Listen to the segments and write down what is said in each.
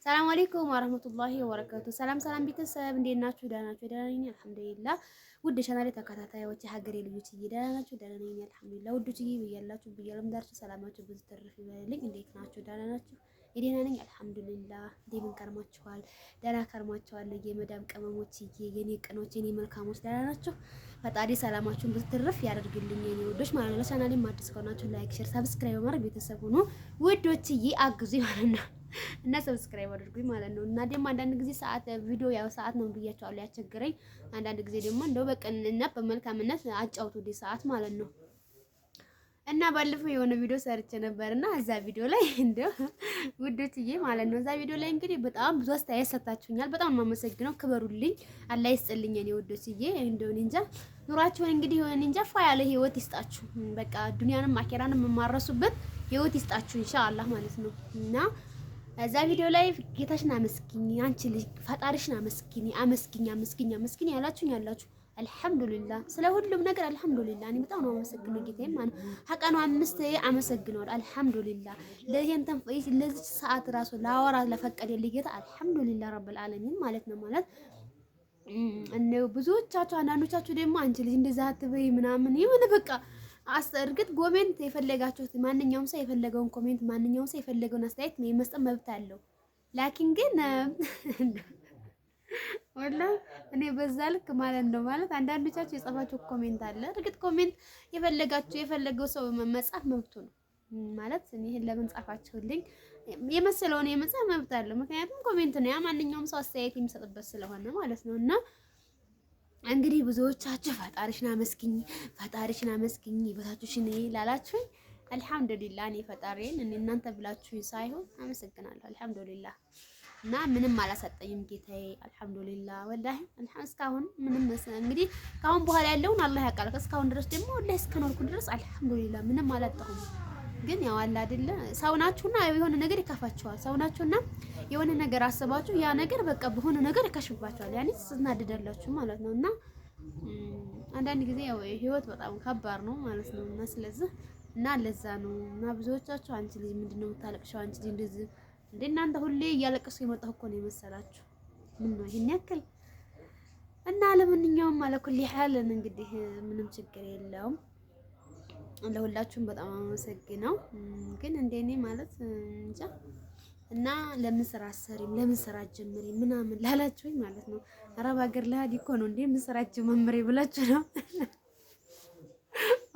ሰላም አለይኩም ወራህመቱላሂ ወበረካቱ። ሰላም ቤተሰብ እንዴት ናችሁ? ደህና ናችሁ? ደህና ነኝ አልሐምዱሊላህ። ውድ ቻናሌ ተከታታዮች የሀገሬ ልጆች ደህና ናችሁ? ደህና ነኝ አልሐምዱሊላህ። ውዶች ብያላችሁ ብያለም ዳርች ሰላማችሁ ብዙ ተርፍ ይበልልኝ። እንዴት ናችሁ? ደህና ናችሁ? ደህና ነኝ አልሐምዱሊላህ። እንደምን ከርማችኋል? ደህና ከርማችኋል? የመዳም ቅመሞች የኔ ቅኖች የኔ መልካሞች ደህና ናችሁ? ፈጣሪ ሰላማችሁን ብዙ ትርፍ ያደርግልኝ የኔ ውዶች ማለት ነው። ለቻናሌም አዲስ ከሆናችሁ ላይክ፣ ሼር፣ ሰብስክራይብ በማድረግ ቤተሰብ ሁኑ ውዶችዬ፣ አግዙኝ ማለት ነው። እና ሰብስክራይብ አድርጉኝ ማለት ነው። እና ደግሞ አንዳንድ ጊዜ ሰዓት ቪዲዮ ያው ሰዓት ነው ብያቸዋለሁ ያስቸግረኝ። አንዳንድ ጊዜ ደግሞ እንደው በቅንነት በመልካምነት አጫውቱልኝ ሰዓት ማለት ነው። እና ባለፈው የሆነ ቪዲዮ ሰርቼ ነበርና እዛ ቪዲዮ ላይ እንደው ውዶችዬ ማለት ነው እዛ ቪዲዮ ላይ እንግዲህ በጣም ብዙ አስተያየት ሰጣችሁኛል። በጣም የማመሰግነው ክበሩልኝ፣ አላህ ይስጥልኝ እኔ ውዶችዬ። እንደው እንጃ ኑሯችሁን እንግዲህ እንጃ ፋ ያለ ህይወት ይስጣችሁ። በቃ ዱንያንም አኺራንም የማረሱበት ህይወት ይስጣችሁ ኢንሻአላህ ማለት ነው። እና እዛ ቪዲዮ ላይ ጌታሽን አመስግኝ፣ አንቺ ልጅ ፈጣሪሽን አመስግኝ ያላችሁኝ ያላችሁ አልሐምዱሊላህ፣ ስለ ሁሉም ነገር አልሐምዱሊላህ። እኔ በጣም ነው አመሰግነው ጌታዬን ማለት ነው። ሐቀኑ 5 አመሰግነዋል አልሐምዱሊላህ። ለይሄን ተንፈይስ ለዚህ ሰዓት ራሱ ላወራ ለፈቀደልኝ ጌታ አልሐምዱሊላህ ረብል ዓለሚን ማለት ነው። ማለት እነው ብዙዎቻችሁ አንዳንዶቻችሁ ደግሞ አንቺ ልጅ እንደዛ አትበይ ምናምን ይሁን በቃ እርግጥ ኮሜንት የፈለጋችሁት ማንኛውም ሰው የፈለገውን ኮሜንት ማንኛውም ሰው የፈለገውን አስተያየት መስጠት መብት አለው። ላኪን ግን ወላ እኔ በዛ ልክ ማለት ነው ማለት አንዳንዶቻችሁ የጻፋችሁ ኮሜንት አለ። እርግጥ ኮሜንት የፈለገው ሰው መጻፍ መብቱ ነው ማለት ይሄን ለምን ጻፋችሁልኝ የመሰለውን የመጻፍ መብት አለው። ምክንያቱም ኮሜንት ነው ያ ማንኛውም ሰው አስተያየት የሚሰጥበት ስለሆነ ማለት ነው። እና እንግዲህ ብዙዎቻችሁ ፈጣሪሽን አመስግኝ ይበታችሁሽን ላላችሁኝ አልሐምዱሊላህ እኔ ፈጣሪን እናንተ ብላችሁኝ ሳይሆን አመሰግናለሁ አልሐምዱሊላህ። እና ምንም አላሰጠኝም ጌታዬ አልሐምዱሊላህ ወላሂ እስካሁን ምንም እንግዲህ ካሁን በኋላ ያለውን አላህ ያውቃል። እስካሁን ድረስ ደግሞ ወላሂ እስከኖርኩ ድረስ አልሐምዱሊላህ ምንም አላጣሁም። ግን ያው አለ አይደለ ሰው ናችሁና የሆነ ነገር ይከፋችኋል። ሰው ናችሁና የሆነ ነገር አስባችሁ ያ ነገር በቃ በሆነ ነገር ይከሽባችኋል። ያኔ ትናደዳላችሁ ማለት ነው። እና አንዳንድ ጊዜ ያው ህይወት በጣም ከባድ ነው ማለት ነው። እና ስለዚህ እና ለዛ ነው እና ብዙዎቻችሁ አንቺ ልጅ ምንድነው የምታለቅሽው? አንቺ ልጅ እንደዚህ እንደ እናንተ ሁሌ እያለቀሱ የመጣሁ እኮ ነው የመሰላችሁ። ምን ነው ይሄን ያክል? እና ለማንኛውም ማለኩል ይሐልን እንግዲህ ምንም ችግር የለውም። ለሁላችሁም በጣም አመሰግነው። ግን እንደኔ ማለት እንጃ እና ለምን ስራ አሰሪም ለምን ስራ ጀምሪ ምናምን ላላችሁኝ ማለት ነው አረብ ሀገር ለሀዲ እኮ ነው እንዴ ምን ስራ ጀምሪ ብላችሁ ነው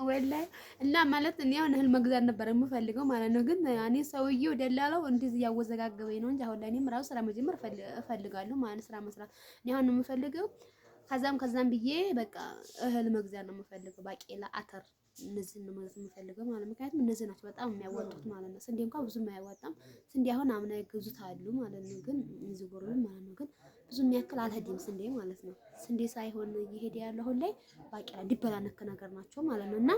ወላሂ። እና ማለት እኔ አሁን እህል መግዛት ነበር የምፈልገው ማለት ነው። ግን እኔ ሰውዬው ደላላው እንደዚህ ያወዘጋገበኝ ነው እንጂ አሁን ላይ እኔም ራሱ ስራ መጀመር እፈልጋለሁ ማለት ስራ መስራት እኔ አሁን ነው የምፈልገው። ከዛም ብዬ በቃ እህል መግዛት ነው የምፈልገው። ባቄላ፣ አተር እነዚህን ነው ማለት የምፈልገው ማለት ምክንያቱም እነዚህ ናቸው በጣም የሚያዋጡት ማለት ነው። ስንዴ እንኳን ብዙም አያዋጣም። ስንዴ አሁን አምና የገዙት አሉ ማለት ነው። ግን እዚህ ጎረቤት ማለት ነው ግን ብዙ የሚያክል አልሄድም ስንዴ ማለት ነው። ስንዴ ሳይሆን እየሄደ ያለው አሁን ላይ ባቄላ ዲበላ ነክ ነገር ናቸው ማለት ነው። እና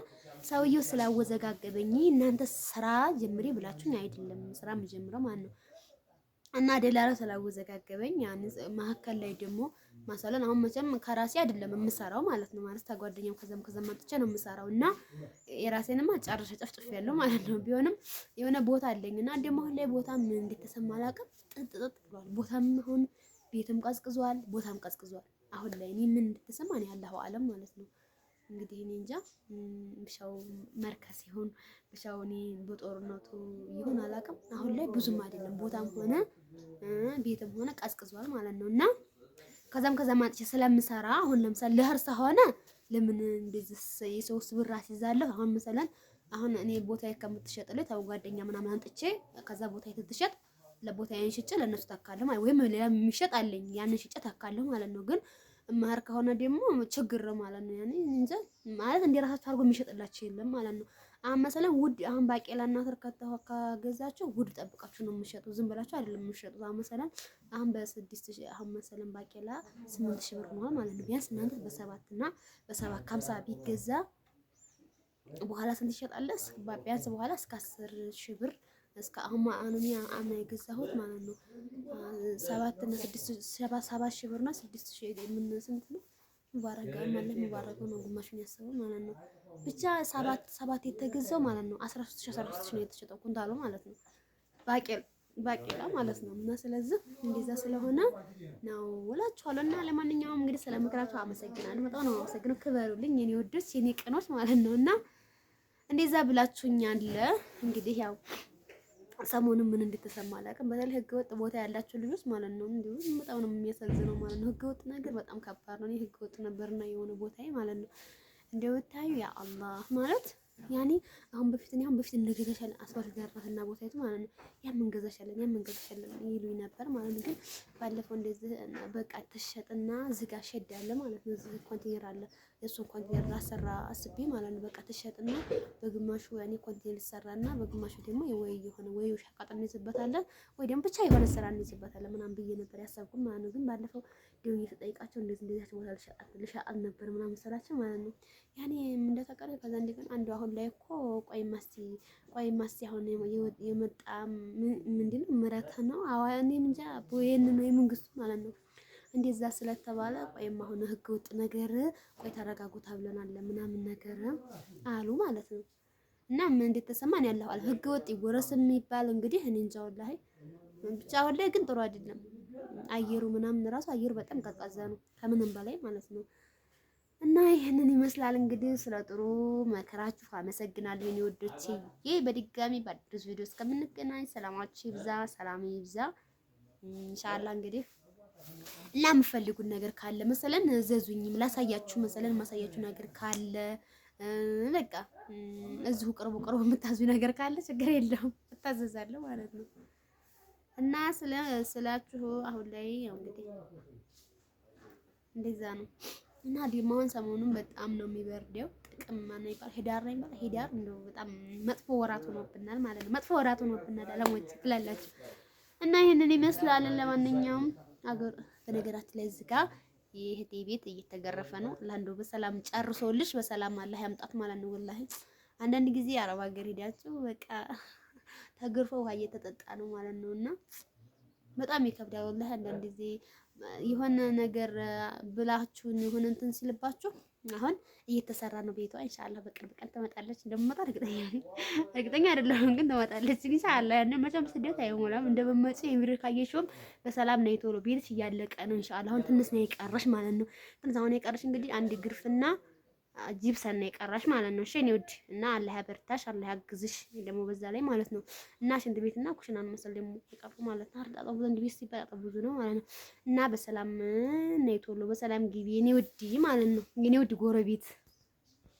ሰውየው ስላወዘጋገበኝ እናንተ ስራ ጀምሬ ብላችሁኝ አይደለም ስራ የምጀምረው ማለት ነው። እና ደላላ ስላወዘጋገበኝ ያን መሀከል ላይ ደግሞ ማሳለን አሁን መቼም ከራሴ አይደለም የምሰራው ማለት ነው። ማለት ተጓደኛም ከዛም መጥቼ ነው የምሰራው እና የራሴንማ ጨርሼ ጨፍጭፍ ያለው ማለት ነው። ቢሆንም የሆነ ቦታ አለኝና ደግሞ አሁን ላይ ቦታም እንዴት ተሰማ አላውቅም ጥጥ ብሏል። ቦታም አሁን ቤትም ቀዝቅዟል፣ ቦታም ቀዝቅዟል። አሁን ላይ እኔ ምን እንድትሰማ ነው ያለው ዓለም ማለት ነው። እንግዲህ እኔ እንጃ ብሻው መርከስ ይሁን ብሻው እኔ በጦርነቱ ይሁን አላውቅም። አሁን ላይ ብዙም አይደለም ቦታም ሆነ ቤትም ሆነ ቀዝቅዟል ማለት ነው። እና ከዛም አንጥቼ ስለምሰራ አሁን ለምሳሌ ለህርሳ ሆነ ለምን እንደዚህ የሰውስ ብር አስይዛለሁ። አሁን መሰለን አሁን እኔ ቦታዬ ከምትሸጥልኝ ታው ጓደኛ ምናምን አንጥቼ ከዛ ቦታዬ ትትሸጥ ለቦታዬን ሽጬ ለነሱ ታካለሁ ማለት ወይም ሌላ የሚሸጥ አለኝ ያንን ሽጬ ታካለሁ ማለት ነው። ግን ማህር ከሆነ ደግሞ ችግር ነው ማለት ነው። ያኔ እንጃ ማለት እንደራሳችሁ አድርጎ የሚሸጥላችሁ የለም ማለት ነው። አሁን መሰለን ውድ አሁን ባቄላና አተር ካገዛችሁ ውድ ጠብቃችሁ ነው የምትሸጡት፣ ዝም ብላችሁ አይደለም የምትሸጡት። አሁን መሰለን አሁን በ6000 አሁን መሰለን ባቄላ 8000 ብር ነው ማለት ነው። ቢያንስ እናንተ በ7 እና በ7.50 ቢገዛ በኋላ ስንት ይሸጣለስ? ቢያንስ በኋላ እስከ 10000 ብር እስከ አሁን አምና የገዛሁት ማለት ነው 7 እና 7ሺህ ብር እና 6000 ምን ስንት ነው? ሙባረክ ነው ግማሹን ያሰበው ማለት ነው። ብቻ 7 የተገዛው ማለት ነው 13000 ነው የተሸጠው ኩንታሉ ማለት ነው። ባቄላ ማለት ነው። እና ስለዚህ እንደዛ ስለሆነ ነው እላችኋለሁ። እና ለማንኛውም እንግዲህ ስለ ምክራችሁ አመሰግናለሁ። በጣም ነው አመሰግነው። ክበሩልኝ የኔ ወዶች የኔ ቅኖች ማለት ነው። እና እንደዛ ብላችሁኛል። እንግዲህ ያው ሰሞኑን ምን እንደተሰማ አላውቅም። በተለይ ህገወጥ ቦታ ያላችሁ ልጆች ማለት ነው እንዲሁ በጣም ነው የሚያሳዝነው ማለት ነው። ህገወጥ ነገር በጣም ከባድ ነው። እኔ ህገወጥ ነበርና የሆነ ቦታዬ ማለት ነው እንደው ታዩ ያ አላህ ማለት ያኔ አሁን በፊት እንገዛሻለን አስፋልት ዳርና ቦታይቱ ማለት ነው ያን እንገዛሻለን ይሉኝ ነበር ማለት ነው። ግን ባለፈው እንደዚህ በቃ ተሸጥና ዝጋ ሸድ ያለ ማለት ነው። እዚህ ኮንቴነር አለ እሱን ኮንቴነር ላሰራ አስቤ ማለት ነው። በቃ ተሸጥና በግማሹ ያኔ ኮንቴነር ይሰራና በግማሹ ደግሞ ወይ ሻቃጥ እንይዝበታለን ወይ ደግሞ ብቻ የሆነ ስራ እንይዝበታለን ምናምን ብዬ ነበር ያሰብኩት ማለት ነው። ግን ባለፈው ደውዬ ተጠይቃቸው እንደዚህ ቦታ ልሸጣት ነበር ምናምን ስራቸው ማለት ነው። ያኔ እንደተቀረ ከዛ እንደገና አንዱ አሁን ላይ እኮ ቆይ ማስቲ አሁን የመጣ ምንድነው ምረት ነው አዋኔ እንጃ ቦየን ነው የመንግስቱ ማለት ነው። እንደዛ ስለተባለ ቆይም አሁን ህገ ወጥ ነገር ቆይ ተረጋጉ ተብለናል ምናምን ነገር አሉ ማለት ነው። እና ምን እንደተሰማን ያለው አለ ህገ ወጥ ይወረስ የሚባል እንግዲህ እኔ እንጃ ወላሂ ብቻ ወላሂ ግን ጥሩ አይደለም። አየሩ ምናምን ራሱ አየሩ በጣም ቀዝቃዛ ነው ከምንም በላይ ማለት ነው። እና ይሄንን ይመስላል እንግዲህ ስለ ጥሩ መከራችሁ አመሰግናለሁ የኔ ወዶቼ። በድጋሚ በአዲስ ቪዲዮ እስከምንገናኝ ሰላማችሁ ይብዛ፣ ሰላም ይብዛ ኢንሻአላህ። እንግዲህ እና የምፈልጉት ነገር ካለ መሰለን ዘዙኝም ላሳያችሁ መሰለን ማሳያችሁ ነገር ካለ በቃ እዚሁ ቅርቡ የምታዙ ነገር ካለ ችግር የለውም እታዘዛለሁ ማለት ነው። እና ስላችሁ አሁን ላይ ያው እንግዲህ እንደዛ ነው። እና ዲማውን ሰሞኑን በጣም ነው የሚበርደው። ጥቅም ማነው ይባል ሄዳር እንደው በጣም መጥፎ ወራት ሆኖብናል ማለት ነው። መጥፎ ወራት ሆኖብናል አለሞች ትላላችሁ። እና ይሄንን ይመስላል። ለማንኛውም በነገራችን ላይ እዚህ ጋር የእህቴ ቤት እየተገረፈ ነው። ለአንዱ በሰላም ጨርሶልሽ በሰላም አላህ ያምጣት ማለት ነው። ወላሂ አንዳንድ ጊዜ አረብ ሀገር ሄዳችሁ በቃ ተገርፈው ውሃ እየተጠጣ ነው ማለት ነው። እና በጣም ይከብዳል ወላሂ አንዳንድ ጊዜ የሆነ ነገር ብላችሁን የሆነ እንትን ሲልባችሁ አሁን እየተሰራ ነው ቤቷ ኢንሻአላህ በቅርብ ቀን ትመጣለች። እንደምመጣ እርግጠኛ አይደለሁም ግን ትመጣለች ኢንሻአላህ። ያንን መቼም ስደት አይሞላም። እንደምመጪ የምድር ካየሽውም በሰላም ነው ቶሎ ቤትሽ እያለቀ ነው ኢንሻአላህ። አሁን ትንሽ ነው የቀረሽ ማለት ነው። ትንሽ አሁን የቀረሽ እንግዲህ አንድ ግርፍና ጂፕሰን ነው የቀራሽ ማለት ነው። እሺ እኔ ውድ እና አላህ ያበርታሽ፣ አላህ ያግዝሽ ደግሞ በዛ ላይ ማለት ነው። እና ሽንት ቤትና ኩሽናን መሰል ደግሞ የቀሩ ማለት ነው። አርጣጣው ዘንድ ቤት ሲባል ብዙ ነው ማለት ነው። እና በሰላም ነይ ቶሎ በሰላም ግቢ የኔ ውድ ማለት ነው። የኔ ውድ ጎረቤት